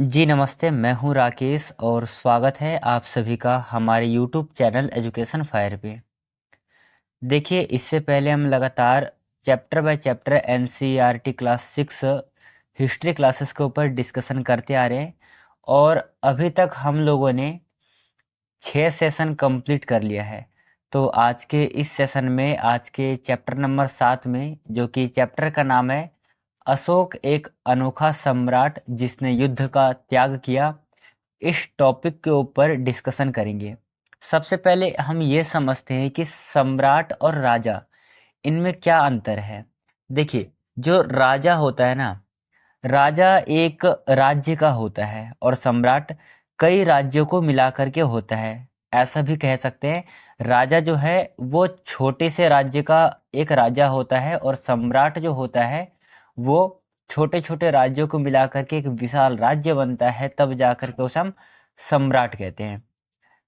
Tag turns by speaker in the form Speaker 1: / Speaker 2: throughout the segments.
Speaker 1: जी नमस्ते, मैं हूँ राकेश और स्वागत है आप सभी का हमारे यूट्यूब चैनल एजुकेशन फायर पे। देखिए, इससे पहले हम लगातार chapter by chapter NCERT class 6 history classes के ऊपर डिस्कशन करते आ रहे हैं और अभी तक हम लोगों ने 6 सेशन कंप्लीट कर लिया है। तो आज के इस सेशन में आज के चैप्टर नंबर 7 में, जो कि चैप्टर का नाम है अशोक एक अनोखा सम्राट जिसने युद्ध का त्याग किया, इस टॉपिक के ऊपर डिस्कशन करेंगे। सबसे पहले हम ये समझते हैं कि सम्राट और राजा इनमें क्या अंतर है। देखिए, जो राजा होता है ना, राजा एक राज्य का होता है और सम्राट कई राज्यों को मिला करके होता है। ऐसा भी कह सकते हैं, राजा जो है वो छोटे से राज्य का एक राजा होता है और सम्राट जो होता है वो छोटे छोटे राज्यों को मिला करके एक विशाल राज्य बनता है, तब जाकर के उसे हम सम्राट कहते हैं।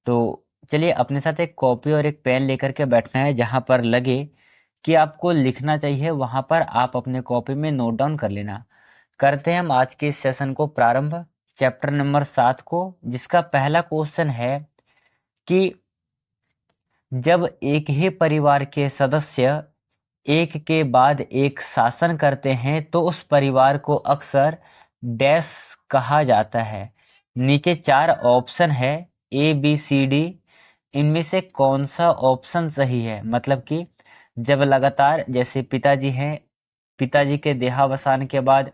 Speaker 1: तो चलिए, अपने साथ एक कॉपी और एक पेन लेकर के बैठना है, जहाँ पर लगे कि आपको लिखना चाहिए वहाँ पर आप अपने कॉपी में नोट डाउन कर लेना। करते हैं हम आज के इस सेशन को प्रारंभ, चैप्टर नंबर 7 को, जिसका पहला क्वेश्चन है कि जब एक ही परिवार के सदस्य एक के बाद एक शासन करते हैं तो उस परिवार को अक्सर डैश कहा जाता है। नीचे 4 ऑप्शन है, ए बी सी डी। इनमें से कौन सा ऑप्शन सही है? मतलब कि जब लगातार, जैसे पिताजी हैं, पिताजी के देहावसान के बाद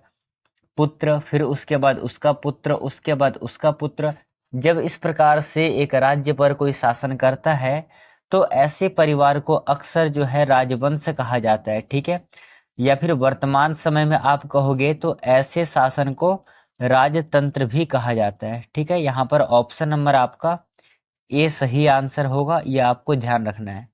Speaker 1: पुत्र, फिर उसके बाद उसका पुत्र, उसके बाद उसका पुत्र, जब इस प्रकार से एक राज्य पर कोई शासन करता है तो ऐसे परिवार को अक्सर जो है राजवंश कहा जाता है। ठीक है, या फिर वर्तमान समय में आप कहोगे तो ऐसे शासन को राजतंत्र भी कहा जाता है। ठीक है, यहाँ पर ऑप्शन नंबर आपका ए सही आंसर होगा, ये आपको ध्यान रखना है।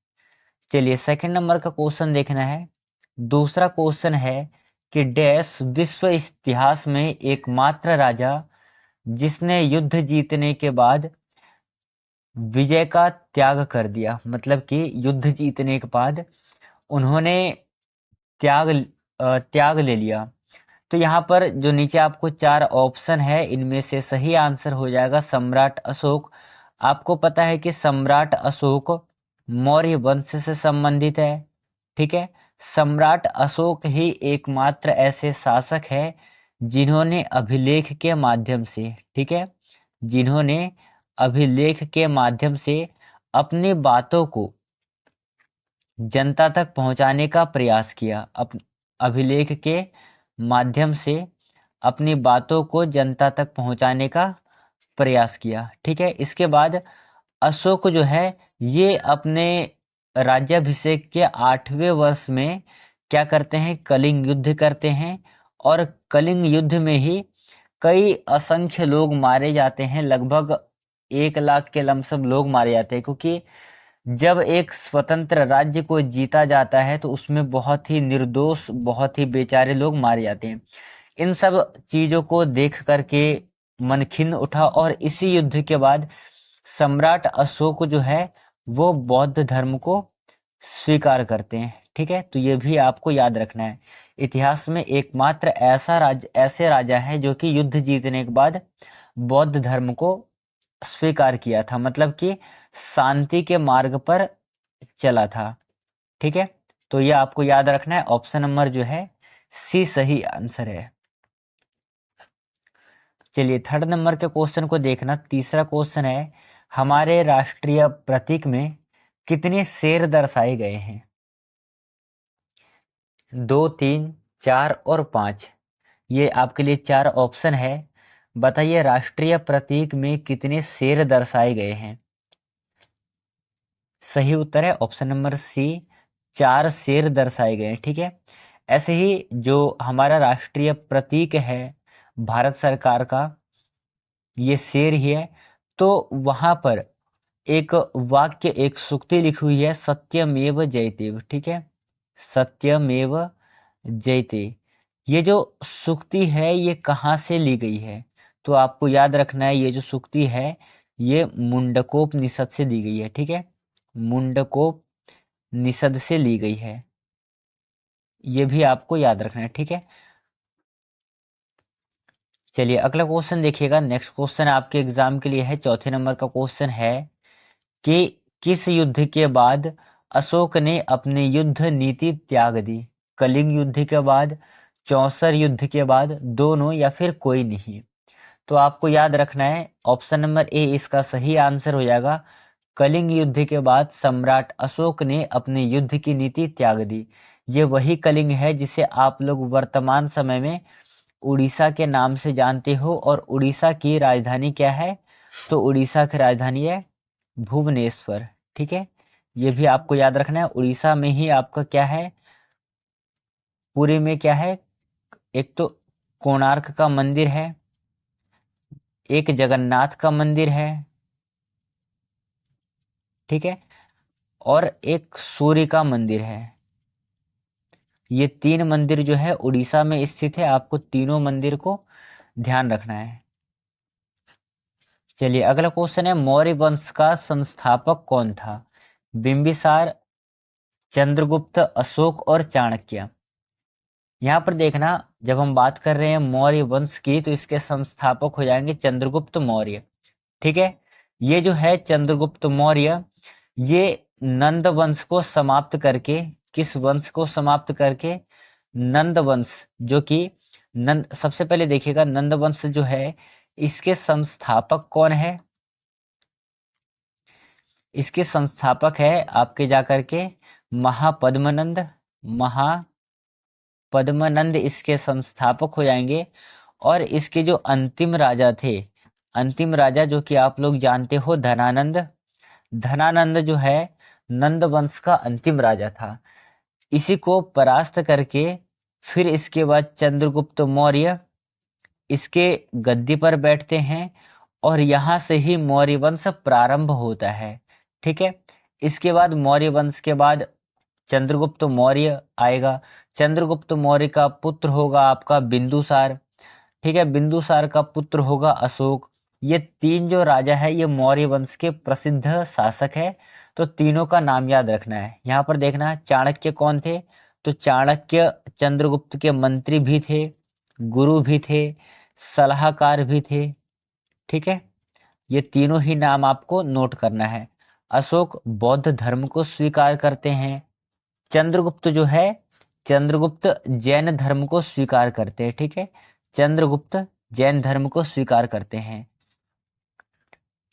Speaker 1: चलिए, सेकंड नंबर का क्वेश्चन देखना है। दूसरा क्वेश्चन है कि डैश विश्व इतिहास में एकमात्र राजा जिसने युद्ध जीतने के बाद विजय का त्याग कर दिया। मतलब कि युद्ध जीतने के बाद उन्होंने त्याग त्याग ले लिया। तो यहाँ पर जो नीचे आपको 4 ऑप्शन है, इनमें से सही आंसर हो जाएगा सम्राट अशोक। आपको पता है कि सम्राट अशोक मौर्य वंश से संबंधित है। ठीक है, सम्राट अशोक ही एकमात्र ऐसे शासक है जिन्होंने अभिलेख के माध्यम से, ठीक है, जिन्होंने अभिलेख के माध्यम से अपनी बातों को जनता तक पहुंचाने का प्रयास किया। अभिलेख के माध्यम से अपनी बातों को जनता तक पहुंचाने का प्रयास किया। ठीक है, इसके बाद अशोक जो है ये अपने राज्याभिषेक के 8वें वर्ष में क्या करते हैं, कलिंग युद्ध करते हैं और कलिंग युद्ध में ही कई असंख्य लोग मारे जाते हैं। लगभग 1 लाख के लमसम लोग मारे जाते हैं, क्योंकि जब एक स्वतंत्र राज्य को जीता जाता है तो उसमें बहुत ही निर्दोष, बहुत ही बेचारे लोग मारे जाते हैं। इन सब चीजों को देख करके मन खिन्न उठा और इसी युद्ध के बाद सम्राट अशोक जो है वो बौद्ध धर्म को स्वीकार करते हैं। ठीक है, तो ये भी आपको याद रखना है। इतिहास में एकमात्र ऐसे राजा है जो कि युद्ध जीतने के बाद बौद्ध धर्म को स्वीकार किया था, मतलब कि शांति के मार्ग पर चला था। ठीक है, तो ये आपको याद रखना है। ऑप्शन नंबर जो है सी सही आंसर है। चलिए, थर्ड नंबर के क्वेश्चन को देखना। तीसरा क्वेश्चन है, हमारे राष्ट्रीय प्रतीक में कितने शेर दर्शाए गए हैं? 2, 3, 4 और 5। ये आपके लिए 4 ऑप्शन है। बताइए, राष्ट्रीय प्रतीक में कितने शेर दर्शाए गए हैं? सही उत्तर है ऑप्शन नंबर सी, 4 शेर दर्शाए गए हैं। ठीक है, ऐसे ही जो हमारा राष्ट्रीय प्रतीक है भारत सरकार का, ये शेर ही है। तो वहां पर एक वाक्य, एक सूक्ति लिखी हुई है, सत्यमेव जयते। ठीक है, सत्यमेव जयते। ये जो सूक्ति है ये कहाँ से ली गई है? तो आपको याद रखना है, ये जो सूक्ति है ये मुंडकोपनिषद से दी गई है। ठीक है, मुंडकोपनिषद से ली गई है, ये भी आपको याद रखना है। ठीक है, चलिए अगला क्वेश्चन देखिएगा। नेक्स्ट क्वेश्चन आपके एग्जाम के लिए है, चौथे नंबर का क्वेश्चन है कि किस युद्ध के बाद अशोक ने अपनी युद्ध नीति त्याग दी? कलिंग युद्ध के बाद, चौसर युद्ध के बाद, दोनों या फिर कोई नहीं? तो आपको याद रखना है ऑप्शन नंबर ए इसका सही आंसर हो जाएगा। कलिंग युद्ध के बाद सम्राट अशोक ने अपनी युद्ध की नीति त्याग दी। ये वही कलिंग है जिसे आप लोग वर्तमान समय में उड़ीसा के नाम से जानते हो, और उड़ीसा की राजधानी क्या है? तो उड़ीसा की राजधानी है भुवनेश्वर। ठीक है, ये भी आपको याद रखना है। उड़ीसा में ही आपका क्या है, पुरी में क्या है, एक तो कोणार्क का मंदिर है, एक जगन्नाथ का मंदिर है, ठीक है, और एक सूर्य का मंदिर है। ये तीन मंदिर जो है उड़ीसा में स्थित है, आपको तीनों मंदिर को ध्यान रखना है। चलिए अगला क्वेश्चन है, मौर्य वंश का संस्थापक कौन था? बिंबिसार, चंद्रगुप्त, अशोक और चाणक्य। यहाँ पर देखना, जब हम बात कर रहे हैं मौर्य वंश की तो इसके संस्थापक हो जाएंगे चंद्रगुप्त मौर्य। ठीक है, ये जो है चंद्रगुप्त मौर्य, ये नंद वंश को समाप्त करके, किस वंश को समाप्त करके? नंद वंश, जो कि नंद, सबसे पहले देखिएगा नंद वंश जो है इसके संस्थापक कौन है? इसके संस्थापक है आपके जाकर के महापद्मनंद। महापद्मनंद इसके संस्थापक हो जाएंगे। और इसके जो अंतिम राजा थे, अंतिम राजा जो कि आप लोग जानते हो धनानंद। धनानंद जो है नंद वंश का अंतिम राजा था। इसी को परास्त करके फिर इसके बाद चंद्रगुप्त मौर्य इसके गद्दी पर बैठते हैं, और यहाँ से ही मौर्य वंश प्रारंभ होता है। ठीक है, इसके बाद मौर्य वंश के बाद चंद्रगुप्त मौर्य आएगा। चंद्रगुप्त मौर्य का पुत्र होगा आपका बिंदुसार। ठीक है, बिंदुसार का पुत्र होगा अशोक। ये तीन जो राजा है ये मौर्य वंश के प्रसिद्ध शासक है। तो तीनों का नाम याद रखना है। यहाँ पर देखना चाणक्य कौन थे? तो चाणक्य चंद्रगुप्त के मंत्री भी थे, गुरु भी थे, सलाहकार भी थे। ठीक है, ये तीनों ही नाम आपको नोट करना है। अशोक बौद्ध धर्म को स्वीकार करते हैं। चंद्रगुप्त जो है, चंद्रगुप्त जैन धर्म को स्वीकार करते हैं। ठीक है, चंद्रगुप्त जैन धर्म को स्वीकार करते हैं।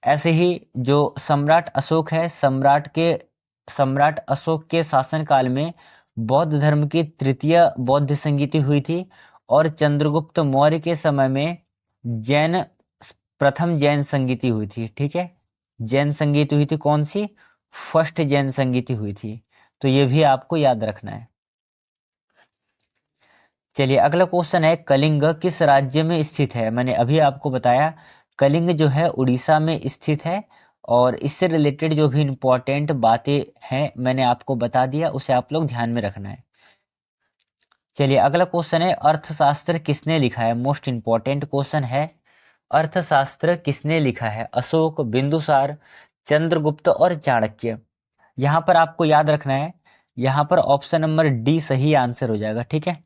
Speaker 1: ऐसे ही जो सम्राट अशोक है, सम्राट अशोक के शासनकाल में बौद्ध धर्म की तृतीय बौद्ध संगीति हुई थी, और चंद्रगुप्त मौर्य के समय में जैन प्रथम जैन संगीति हुई थी। ठीक है, जैन संगीति हुई थी कौन सी? फर्स्ट जैन संगीति हुई थी। तो ये भी आपको याद रखना है। चलिए अगला क्वेश्चन है, कलिंग किस राज्य में स्थित है? मैंने अभी आपको बताया कलिंग जो है उड़ीसा में स्थित है, और इससे रिलेटेड जो भी इंपॉर्टेंट बातें हैं मैंने आपको बता दिया, उसे आप लोग ध्यान में रखना है। चलिए अगला क्वेश्चन है, अर्थशास्त्र किसने लिखा है? मोस्ट इंपॉर्टेंट क्वेश्चन है, अर्थशास्त्र किसने लिखा है? अशोक, बिंदुसार, चंद्रगुप्त और चाणक्य। यहाँ पर आपको याद रखना है, यहाँ पर ऑप्शन नंबर डी सही आंसर हो जाएगा। ठीक है,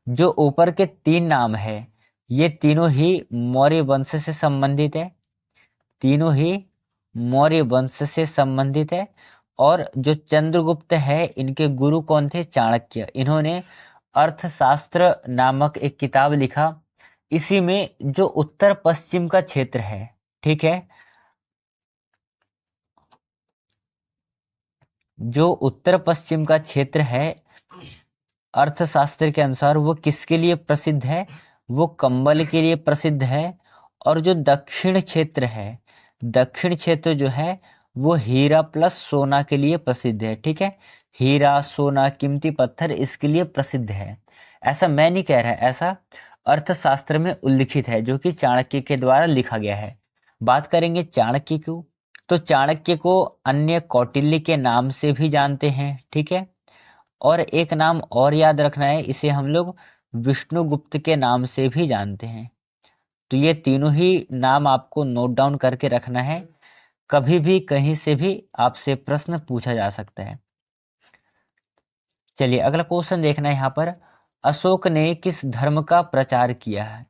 Speaker 1: जो ऊपर के तीन नाम है ये तीनों ही मौर्य वंश से संबंधित है, तीनों ही मौर्य वंश से संबंधित है। और जो चंद्रगुप्त है इनके गुरु कौन थे? चाणक्य। इन्होंने अर्थशास्त्र नामक एक किताब लिखा। इसी में जो उत्तर पश्चिम का क्षेत्र है, ठीक है, जो उत्तर पश्चिम का क्षेत्र है अर्थशास्त्र के अनुसार वो किसके लिए प्रसिद्ध है? वो कंबल के लिए प्रसिद्ध है। और जो दक्षिण क्षेत्र है, दक्षिण क्षेत्र जो है वो हीरा प्लस सोना के लिए प्रसिद्ध है। ठीक है, हीरा, सोना, कीमती पत्थर इसके लिए प्रसिद्ध है। ऐसा मैं नहीं कह रहा, ऐसा अर्थशास्त्र में उल्लिखित है जो कि चाणक्य के द्वारा लिखा गया है। बात करेंगे चाणक्य को, तो चाणक्य को अन्य कौटिल्य के नाम से भी जानते हैं। ठीक है, और एक नाम और याद रखना है, इसे हम लोग विष्णुगुप्त के नाम से भी जानते हैं। तो ये तीनों ही नाम आपको नोट डाउन करके रखना है, कभी भी कहीं से भी आपसे प्रश्न पूछा जा सकता है। चलिए अगला क्वेश्चन देखना है यहाँ पर, अशोक ने किस धर्म का प्रचार किया है?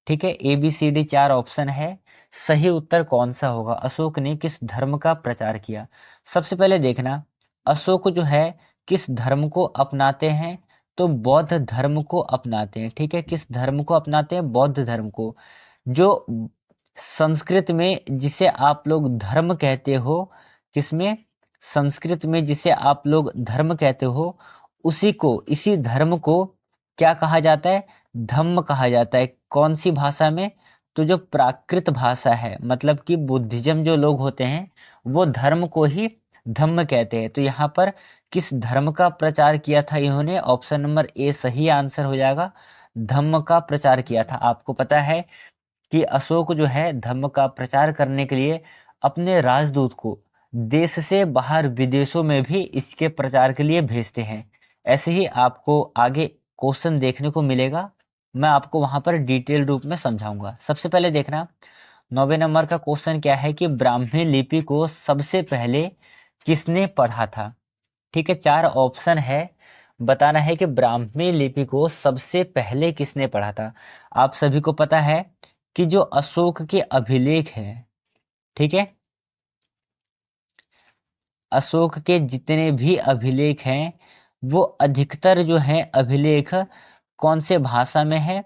Speaker 1: ठीक है, ABCD 4 ऑप्शन है, सही उत्तर कौन सा होगा? अशोक ने किस धर्म का प्रचार किया? सबसे पहले देखना, अशोक जो है किस धर्म को अपनाते हैं? तो बौद्ध धर्म को अपनाते हैं। ठीक है, किस धर्म को अपनाते हैं? बौद्ध धर्म को। जो संस्कृत में जिसे आप लोग धर्म कहते हो, किसमें? संस्कृत में जिसे आप लोग धर्म कहते हो, इसी धर्म को क्या कहा जाता है? धम्म कहा जाता है। कौन सी भाषा में? तो जो प्राकृत भाषा है, मतलब कि बुद्धिज्म जो लोग होते हैं वो धर्म को ही धम्म कहते हैं। तो यहाँ पर किस धर्म का प्रचार किया था इन्होंने? ऑप्शन नंबर ए सही आंसर हो जाएगा, धम्म का प्रचार किया था। आपको पता है कि अशोक जो है धर्म का प्रचार करने के लिए अपने राजदूत को देश से बाहर विदेशों में भी इसके प्रचार के लिए भेजते हैं। ऐसे ही आपको आगे क्वेश्चन देखने को मिलेगा, मैं आपको वहां पर डिटेल रूप में समझाऊंगा। सबसे पहले देखना, 9वें नंबर का क्वेश्चन क्या है कि ब्राह्मी लिपि को सबसे पहले किसने पढ़ा था? ठीक है, 4 ऑप्शन है, बताना है कि ब्राह्मी लिपि को सबसे पहले किसने पढ़ा था। आप सभी को पता है कि जो अशोक के अभिलेख हैं, ठीक है, अशोक के जितने भी अभिलेख हैं वो अधिकतर जो हैं अभिलेख कौन से भाषा में है?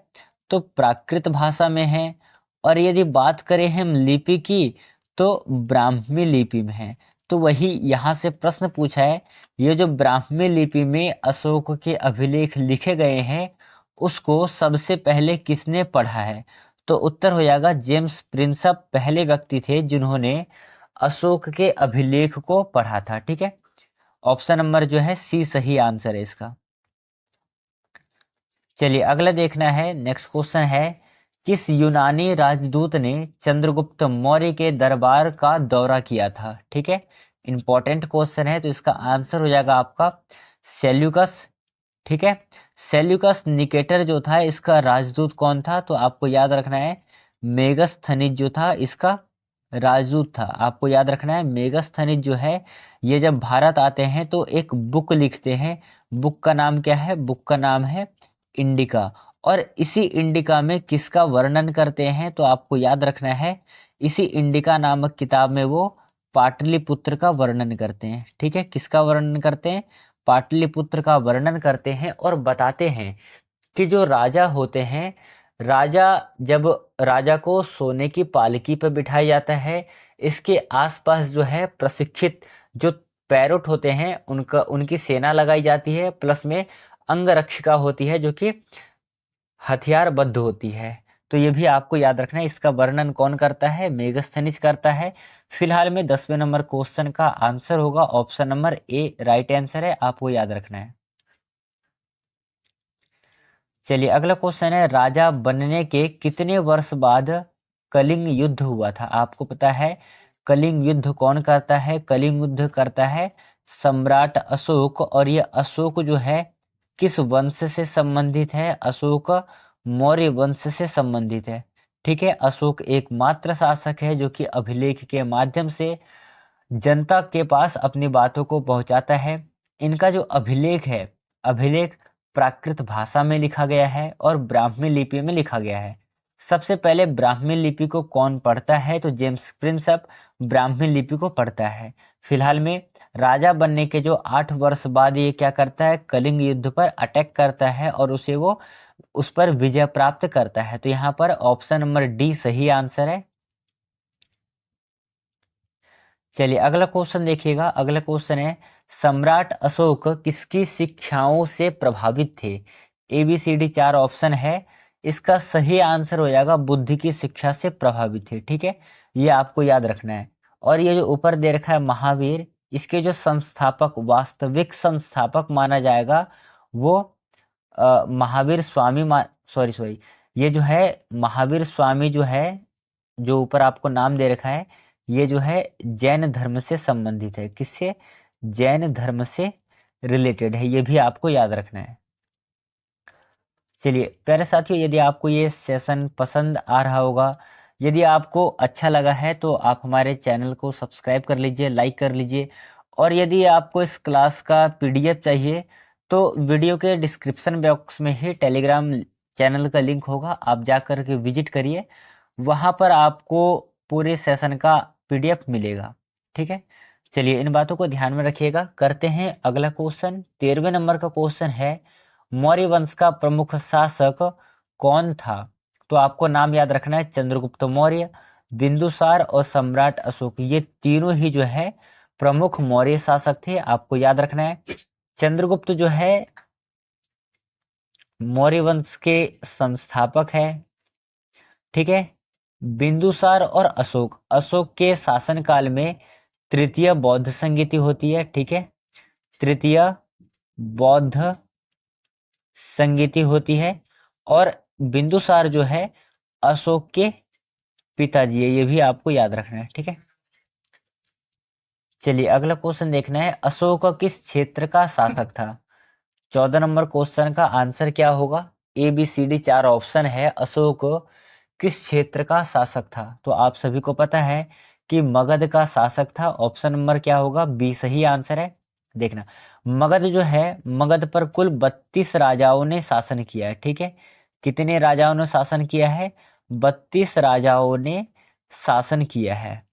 Speaker 1: तो प्राकृत भाषा में है। और यदि बात करें हम लिपि की तो ब्राह्मी लिपि में है। तो वही यहाँ से प्रश्न पूछा है, ये जो ब्राह्मी लिपि में अशोक के अभिलेख लिखे गए हैं उसको सबसे पहले किसने पढ़ा है? तो उत्तर हो जाएगा जेम्स प्रिंसप पहले व्यक्ति थे जिन्होंने अशोक के अभिलेख को पढ़ा था। ठीक है, ऑप्शन नंबर जो है सी सही आंसर है इसका। चलिए अगला देखना है, नेक्स्ट क्वेश्चन है, किस यूनानी राजदूत ने चंद्रगुप्त मौर्य के दरबार का दौरा किया था? ठीक है, इंपॉर्टेंट क्वेश्चन है, तो इसका आंसर हो जाएगा आपका सेल्यूकस। ठीक है, सेल्यूकस निकेटर जो था इसका राजदूत कौन था? तो आपको याद रखना है मेगस्थनीज जो था इसका राजदूत था। आपको याद रखना है मेगस्थनीज जो है ये जब भारत आते हैं तो एक बुक लिखते हैं। बुक का नाम क्या है? बुक का नाम है इंडिका। और इसी इंडिका में किसका वर्णन करते हैं? तो आपको याद रखना है इसी इंडिका नामक किताब में वो पाटलिपुत्र का वर्णन करते हैं। ठीक है, किसका वर्णन करते हैं? पाटलिपुत्र का वर्णन करते हैं और बताते हैं कि जो राजा होते हैं, राजा जब राजा को सोने की पालकी पर बिठाया जाता है, इसके आसपास जो है प्रशिक्षित जो पैरोट होते हैं उनकी सेना लगाई जाती है, प्लस में अंगरक्षिका होती है जो कि हथियारबद्ध होती है। तो ये भी आपको याद रखना है, इसका वर्णन कौन करता है? मेगस्थनीज करता है। फिलहाल में 10वें नंबर क्वेश्चन का आंसर होगा option number A right answer है, आपको याद रखना है। चलिए अगला क्वेश्चन है, राजा बनने के कितने वर्ष बाद कलिंग युद्ध हुआ था? आपको पता है कलिंग युद्ध कौन करता है? कलिंग युद्ध करता है सम्राट अशोक। और ये अशोक जो है किस वंश से संबंधित है? अशोक मौर्य वंश से संबंधित है। ठीक है, अशोक एकमात्र शासक है जो कि अभिलेख के माध्यम से जनता के पास अपनी बातों को पहुंचाता है। इनका जो अभिलेख है, अभिलेख प्राकृत भाषा में लिखा गया है और ब्राह्मी लिपि में लिखा गया है। सबसे पहले ब्राह्मी लिपि को कौन पढ़ता है? तो जेम्स प्रिंसप ब्राह्मी लिपि को पढ़ता है। फिलहाल में राजा बनने के जो 8 वर्ष बाद ये क्या करता है? कलिंग युद्ध पर अटैक करता है और वो उस पर विजय प्राप्त करता है। तो यहाँ पर ऑप्शन नंबर डी सही आंसर है। चलिए अगला क्वेश्चन देखिएगा, अगला क्वेश्चन है, सम्राट अशोक किसकी शिक्षाओं से प्रभावित थे? ABCD 4 ऑप्शन है, इसका सही आंसर हो जाएगा बुद्ध की शिक्षा से प्रभावित थे। ठीक है, ये आपको याद रखना है। और ये जो ऊपर दे रखा है महावीर, इसके जो संस्थापक, वास्तविक संस्थापक माना जाएगा वो महावीर स्वामी सॉरी सॉरी, ये जो है महावीर स्वामी जो है, जो ऊपर आपको नाम दे रखा है, ये जो है जैन धर्म से संबंधित है। किससे? जैन धर्म से रिलेटेड है, ये भी आपको याद रखना है। चलिए प्यारे साथियों, यदि आपको ये सेशन पसंद आ रहा होगा, यदि आपको अच्छा लगा है तो आप हमारे चैनल को सब्सक्राइब कर लीजिए, लाइक कर लीजिए। और यदि आपको इस क्लास का PDF चाहिए तो वीडियो के डिस्क्रिप्शन बॉक्स में ही टेलीग्राम चैनल का लिंक होगा, आप जा कर के विजिट करिए, वहाँ पर आपको पूरे सेशन का पीडीएफ मिलेगा। ठीक है, चलिए इन बातों को ध्यान में रखिएगा। करते हैं अगला क्वेश्चन। 13वें नंबर का क्वेश्चन है, मौर्य वंश का प्रमुख शासक कौन था? तो आपको नाम याद रखना है, चंद्रगुप्त मौर्य, बिंदुसार और सम्राट अशोक। ये तीनों ही जो है प्रमुख मौर्य शासक थे, आपको याद रखना है। चंद्रगुप्त जो है मौर्य वंश के संस्थापक है। ठीक है, बिंदुसार और अशोक, अशोक के शासनकाल में तृतीय बौद्ध संगीति होती है। ठीक है, तृतीय बौद्ध संगीति होती है। और बिंदुसार जो है अशोक के पिताजी है, ये भी आपको याद रखना है। ठीक है, चलिए अगला क्वेश्चन देखना है, अशोक किस क्षेत्र का शासक था? 14 नंबर क्वेश्चन का आंसर क्या होगा? A B C D 4 option है। अशोक किस क्षेत्र का शासक था? तो आप सभी को पता है कि मगध का शासक था। ऑप्शन नंबर क्या होगा? बी सही आंसर है। देखना, मगध जो है, मगध पर कुल 32 राजाओं ने शासन किया है। ठीक है, कितने राजाओं ने शासन किया है? 32 राजाओं ने शासन किया है।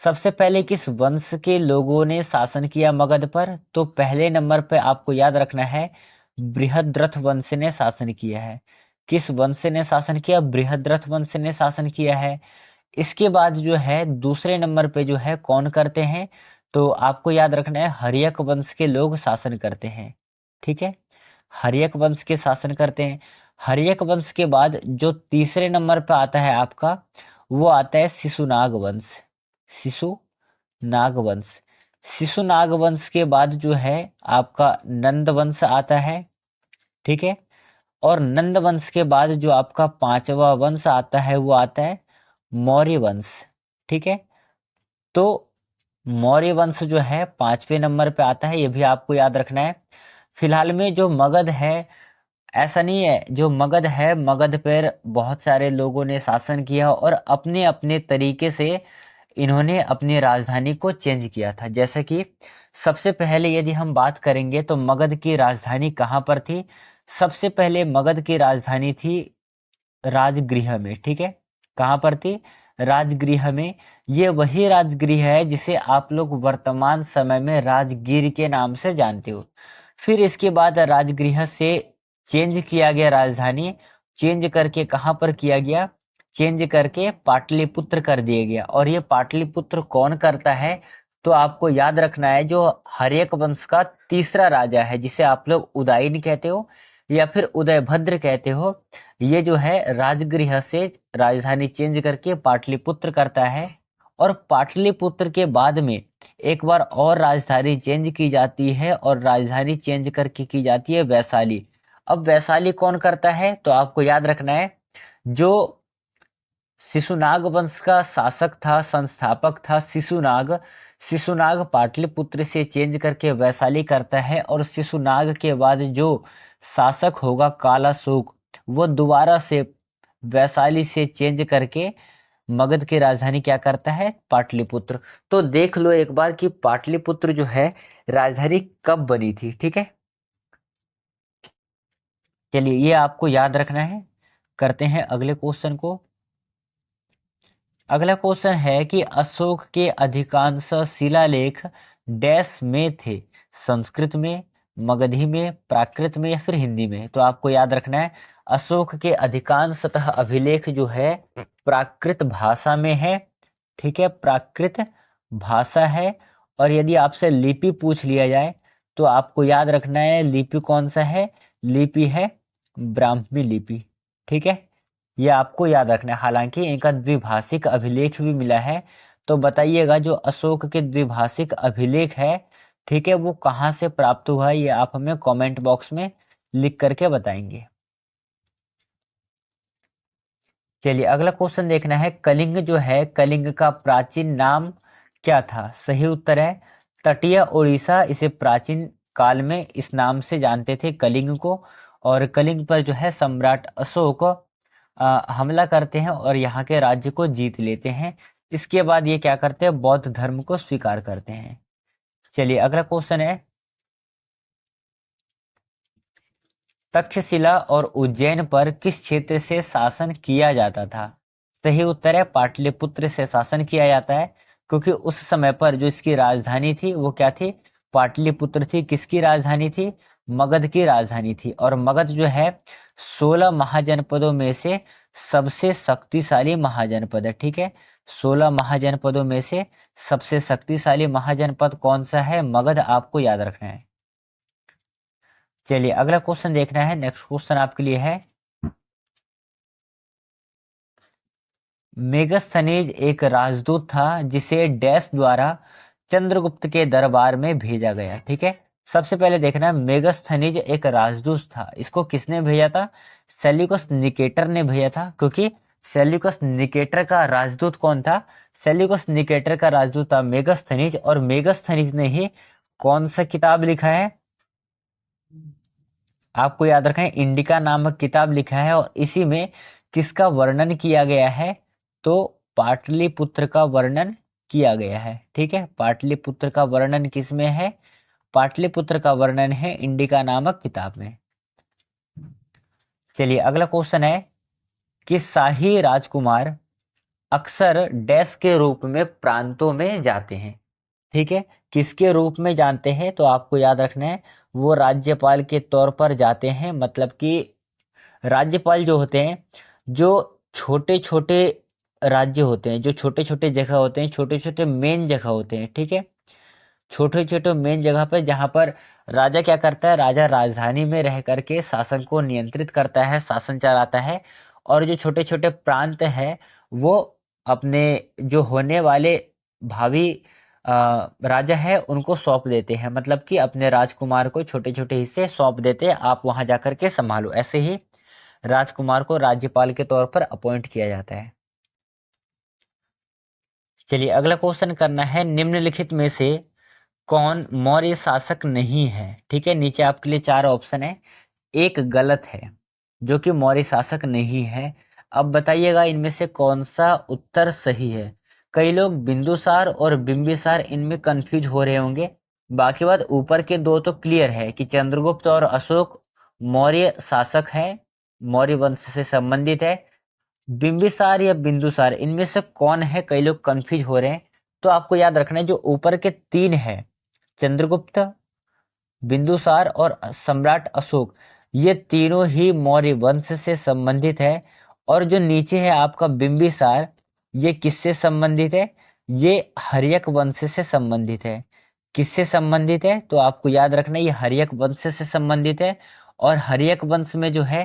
Speaker 1: सबसे पहले किस वंश के लोगों ने शासन किया मगध पर? तो पहले नंबर पे आपको याद रखना है, बृहद्रथ वंश ने शासन किया है। किस वंश ने शासन किया? बृहद्रथ वंश ने शासन किया है। इसके बाद जो है दूसरे नंबर पे जो है कौन करते हैं? तो आपको याद रखना है, हर्यक वंश के लोग शासन करते हैं। ठीक है, हर्यक वंश के शासन करते हैं। हर्यक वंश के बाद जो तीसरे नंबर पे आता है आपका, वो आता है शिशुनाग वंश। शिशुनाग वंश। शिशुनाग वंश के बाद जो है आपका नंद वंश आता है। ठीक है, और नंद वंश के बाद जो आपका पांचवा वंश आता है वो आता है मौर्य वंश। ठीक है, तो मौर्य वंश जो है 5वें नंबर पे आता है, ये भी आपको याद रखना है। फिलहाल में जो मगध है, ऐसा नहीं है, जो मगध है, मगध पर बहुत सारे लोगों ने शासन किया और अपने अपने तरीके से इन्होंने अपनी राजधानी को चेंज किया था। जैसे कि सबसे पहले यदि हम बात करेंगे तो मगध की राजधानी कहाँ पर थी? सबसे पहले मगध की राजधानी थी राजगृह में। ठीक है, कहाँ पर थी? राजगृह में। ये वही राजगृह है जिसे आप लोग वर्तमान समय में राजगीर के नाम से जानते हो। फिर इसके बाद राजगृह से चेंज किया गया राजधानी, चेंज करके कहाँ पर किया गया? चेंज करके पाटलिपुत्र कर दिया गया। और ये पाटलिपुत्र कौन करता है? तो आपको याद रखना है, जो हर्यक वंश का तीसरा राजा है, जिसे आप लोग उदयन कहते हो या फिर उदयभद्र कहते हो, ये जो है राजगृह से राजधानी चेंज करके पाटलिपुत्र करता है। और पाटलिपुत्र के बाद में एक बार और राजधानी चेंज की जाती है, और राजधानी चेंज करके की जाती है वैशाली। अब वैशाली कौन करता है? तो आपको याद रखना है, जो शिशुनाग वंश का शासक था, संस्थापक था शिशुनाग, शिशुनाग पाटलिपुत्र से चेंज करके वैशाली करता है। और शिशुनाग के बाद जो शासक होगा कालाशोक, वो दोबारा से वैशाली से चेंज करके मगध की राजधानी क्या करता है? पाटलिपुत्र। तो देख लो एक बार कि पाटलिपुत्र जो है राजधानी कब बनी थी। ठीक है, चलिए ये आपको याद रखना है। करते हैं अगले क्वेश्चन को। अगला क्वेश्चन है कि अशोक के अधिकांश शिलालेख डैश में थे? संस्कृत में, मगधी में, प्राकृत में या फिर हिंदी में? तो आपको याद रखना है, अशोक के अधिकांशतः अभिलेख जो है प्राकृत भाषा में है। ठीक है, प्राकृत भाषा है। और यदि आपसे लिपि पूछ लिया जाए तो आपको याद रखना है, लिपि कौन सा है? लिपि है ब्राह्मी लिपि। ठीक है, ये आपको याद रखना है। हालांकि इनका द्विभाषिक अभिलेख भी मिला है। तो बताइएगा, जो अशोक के द्विभाषिक अभिलेख है, ठीक है, वो कहाँ से प्राप्त हुआ है? ये आप हमें कमेंट बॉक्स में लिख करके बताएंगे। चलिए अगला क्वेश्चन देखना है, कलिंग जो है, कलिंग का प्राचीन नाम क्या था? सही उत्तर है तटीय उड़ीसा। इसे प्राचीन काल में इस नाम से जानते थे, कलिंग को। और कलिंग पर जो है सम्राट अशोक हमला करते हैं और यहाँ के राज्य को जीत लेते हैं। इसके बाद ये क्या करते हैं? बौद्ध धर्म को स्वीकार करते हैं। चलिए अगला क्वेश्चन है, तक्षशिला और उज्जैन पर किस क्षेत्र से शासन किया जाता था? सही उत्तर है पाटलिपुत्र से शासन किया जाता है, क्योंकि उस समय पर जो इसकी राजधानी थी वो क्या थी? पाटलिपुत्र थी। किसकी राजधानी थी? मगध की राजधानी थी। और मगध जो है 16 महाजनपदों में से सबसे शक्तिशाली महाजनपद है। ठीक है, 16 महाजनपदों में से सबसे शक्तिशाली महाजनपद कौन सा है? मगध, आपको याद रखना है। चलिए अगला क्वेश्चन देखना है। नेक्स्ट क्वेश्चन आपके लिए है, मेगस्थनीज एक राजदूत था जिसे डैश द्वारा चंद्रगुप्त के दरबार में भेजा गया। ठीक है, सबसे पहले देखना, मेगस्थनीज एक राजदूत था, इसको किसने भेजा था? सेल्यूकस निकेटर ने भेजा था, क्योंकि सेल्यूकस निकेटर का राजदूत कौन था? सेल्यूकस निकेटर का राजदूत था मेगस्थनीज। और मेगस्थनीज ने ही कौन सा किताब लिखा है? आपको याद रखना है, इंडिका नामक किताब लिखा है। और इसी में किसका वर्णन किया गया है? तो पाटलिपुत्र का वर्णन किया गया है। ठीक है, पाटलिपुत्र का वर्णन किस में है? पाटलिपुत्र का वर्णन है इंडिका नामक किताब में। चलिए अगला क्वेश्चन है कि शाही राजकुमार अक्सर डैश के रूप में प्रांतों में जाते हैं। ठीक है, किसके रूप में जानते हैं? तो आपको याद रखना है, वो राज्यपाल के तौर पर जाते हैं। मतलब कि राज्यपाल जो होते हैं, जो छोटे छोटे राज्य होते हैं, जो छोटे छोटे जगह होते हैं, छोटे छोटे मेन जगह होते हैं। ठीक है, छोटे छोटे मेन जगह पर जहाँ पर राजा क्या करता है? राजा राजधानी में रह करके शासन को नियंत्रित करता है, शासन चलाता है। और जो छोटे छोटे प्रांत है वो अपने जो होने वाले भावी राजा है उनको सौंप देते हैं। मतलब कि अपने राजकुमार को छोटे छोटे हिस्से सौंप देते हैं, आप वहां जाकर के संभालो। ऐसे ही राजकुमार को राज्यपाल के तौर पर अपॉइंट किया जाता है। चलिए अगला क्वेश्चन करना है, निम्नलिखित में से कौन मौर्य शासक नहीं है? ठीक है, नीचे आपके लिए 4 ऑप्शन है, एक गलत है जो कि मौर्य शासक नहीं है। अब बताइएगा इनमें से कौन सा उत्तर सही है। कई लोग बिंदुसार और बिंबिसार इनमें कंफ्यूज हो रहे होंगे। बाकी बात ऊपर के दो तो क्लियर है कि चंद्रगुप्त और अशोक मौर्य शासक हैं, मौर्य वंश से संबंधित है। बिंबिसार या बिंदुसार इनमें से कौन है, कई लोग कंफ्यूज हो रहे हैं। तो आपको याद रखना है जो ऊपर के 3 है, चंद्रगुप्त, बिंदुसार और सम्राट अशोक, ये तीनों ही मौर्य वंश से संबंधित है। और जो नीचे है आपका बिंबिसार, ये किससे संबंधित है? ये हर्यक वंश से संबंधित है। किससे संबंधित है? तो आपको याद रखना है ये हर्यक वंश से संबंधित है। और हर्यक वंश में जो है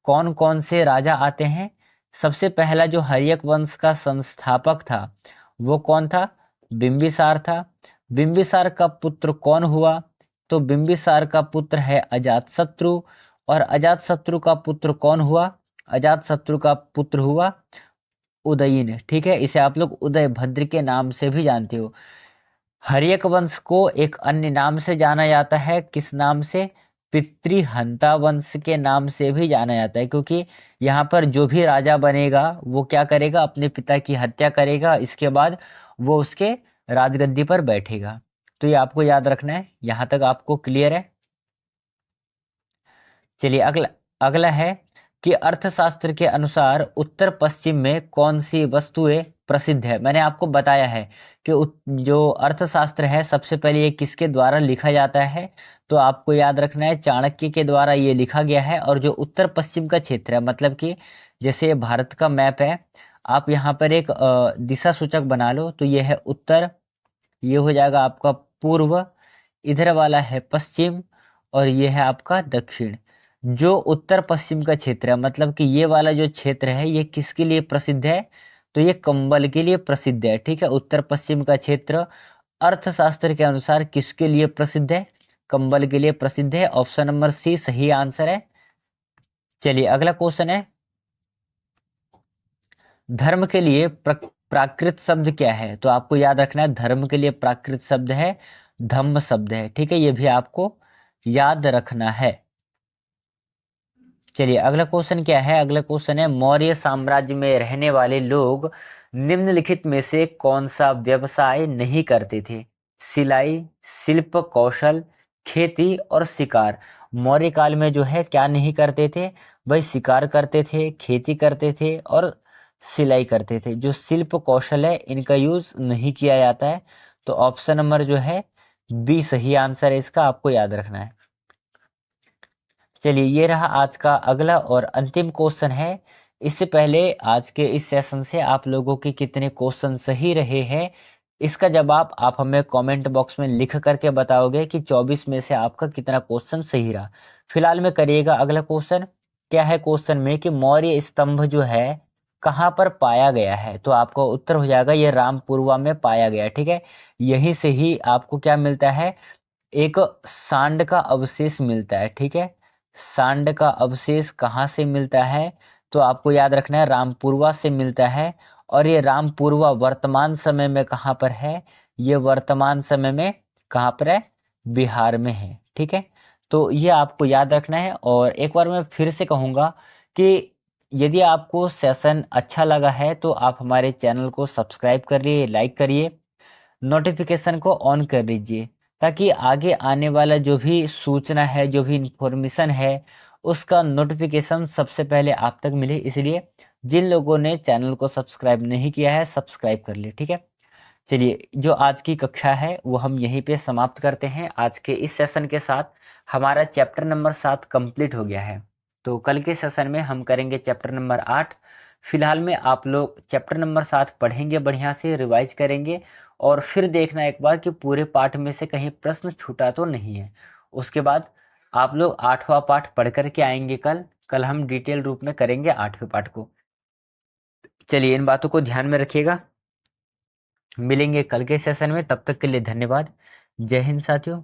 Speaker 1: कौन कौन से राजा आते हैं? सबसे पहला जो हर्यक वंश का संस्थापक था वो कौन था? बिंबिसार था। बिंबिसार का पुत्र कौन हुआ? तो बिंबिसार का पुत्र है अजातशत्रु। और अजातशत्रु का पुत्र कौन हुआ? अजातशत्रु का पुत्र हुआ उदयीन। ठीक है, इसे आप लोग उदयभद्र के नाम से भी जानते हो। हर्यक वंश को एक अन्य नाम से जाना जाता है, किस नाम से? पितृहंता वंश के नाम से भी जाना जाता है, क्योंकि यहाँ पर जो भी राजा बनेगा वो क्या करेगा? अपने पिता की हत्या करेगा, इसके बाद वो उसके राजगद्दी पर बैठेगा। तो ये आपको याद रखना है। यहाँ तक आपको क्लियर है? चलिए अगला अगला है कि अर्थशास्त्र के अनुसार उत्तर पश्चिम में कौन सी वस्तुएं प्रसिद्ध है? मैंने आपको बताया है कि जो अर्थशास्त्र है सबसे पहले ये किसके द्वारा लिखा जाता है? तो आपको याद रखना है चाणक्य के द्वारा ये लिखा गया है। और जो उत्तर पश्चिम का क्षेत्र है, मतलब कि जैसे भारत का मैप है, आप यहाँ पर एक दिशा सूचक बना लो, तो ये है उत्तर, ये हो जाएगा आपका पूर्व, इधर वाला है पश्चिम, और ये है आपका दक्षिण। जो उत्तर पश्चिम का क्षेत्र है, मतलब कि ये वाला जो क्षेत्र है ये किसके लिए प्रसिद्ध है? तो ये कंबल के लिए प्रसिद्ध है। ठीक है, उत्तर पश्चिम का क्षेत्र अर्थशास्त्र के अनुसार किसके लिए प्रसिद्ध है? कंबल के लिए प्रसिद्ध है। ऑप्शन नंबर सी सही आंसर है। चलिए अगला क्वेश्चन है, धर्म के लिए प्राकृत शब्द क्या है? तो आपको याद रखना है धर्म के लिए प्राकृत शब्द है धम्म शब्द है। ठीक है, ये भी आपको याद रखना है। चलिए अगला क्वेश्चन क्या है? अगला क्वेश्चन है, मौर्य साम्राज्य में रहने वाले लोग निम्नलिखित में से कौन सा व्यवसाय नहीं करते थे? सिलाई, शिल्प कौशल, खेती और शिकार। मौर्य काल में जो है क्या नहीं करते थे भाई, शिकार करते थे, खेती करते थे और सिलाई करते थे। जो शिल्प कौशल है इनका यूज नहीं किया जाता है। तो ऑप्शन नंबर जो है बी सही आंसर है इसका, आपको याद रखना है। चलिए ये रहा आज का अगला और अंतिम क्वेश्चन है। इससे पहले आज के इस सेशन से आप लोगों के कितने क्वेश्चन सही रहे हैं, इसका जवाब आप हमें कमेंट बॉक्स में लिख करके बताओगे कि 24 में से आपका कितना क्वेश्चन सही रहा। फिलहाल में करिएगा अगला क्वेश्चन। क्या है क्वेश्चन में कि मौर्य स्तंभ जो है कहाँ पर पाया गया है, तो आपका उत्तर हो जाएगा ये रामपुरवा में पाया गया। ठीक है, यहीं से ही आपको क्या मिलता है, एक सांड का अवशेष मिलता है। ठीक है, सांड का अवशेष कहाँ से मिलता है, तो आपको याद रखना है रामपुरवा से मिलता है। और ये रामपुरवा वर्तमान समय में कहाँ पर है, ये वर्तमान समय में कहाँ पर है, बिहार में है। ठीक है, तो ये आपको याद रखना है। और एक बार मैं फिर से कहूँगा कि यदि आपको सेशन अच्छा लगा है तो आप हमारे चैनल को सब्सक्राइब करिए, लाइक करिए, नोटिफिकेशन को ऑन कर लीजिए, ताकि आगे आने वाला जो भी सूचना है, जो भी इंफॉर्मेशन है, उसका नोटिफिकेशन सबसे पहले आप तक मिले। इसलिए जिन लोगों ने चैनल को सब्सक्राइब नहीं किया है सब्सक्राइब कर ले। ठीक है, चलिए जो आज की कक्षा है वो हम यहीं पे समाप्त करते हैं। आज के इस सेशन के साथ हमारा चैप्टर नंबर 7 कंप्लीट हो गया है। तो कल के सेशन में हम करेंगे चैप्टर नंबर 8। फिलहाल में आप लोग चैप्टर नंबर 7 पढ़ेंगे, बढ़िया से रिवाइज करेंगे और फिर देखना एक बार कि पूरे पाठ में से कहीं प्रश्न छूटा तो नहीं है। उसके बाद आप लोग 8वां पाठ पढ़ करके आएंगे। कल कल हम डिटेल रूप में करेंगे 8वें पाठ को। चलिए इन बातों को ध्यान में रखिएगा। मिलेंगे कल के सेशन में, तब तक के लिए धन्यवाद। जय हिंद साथियों।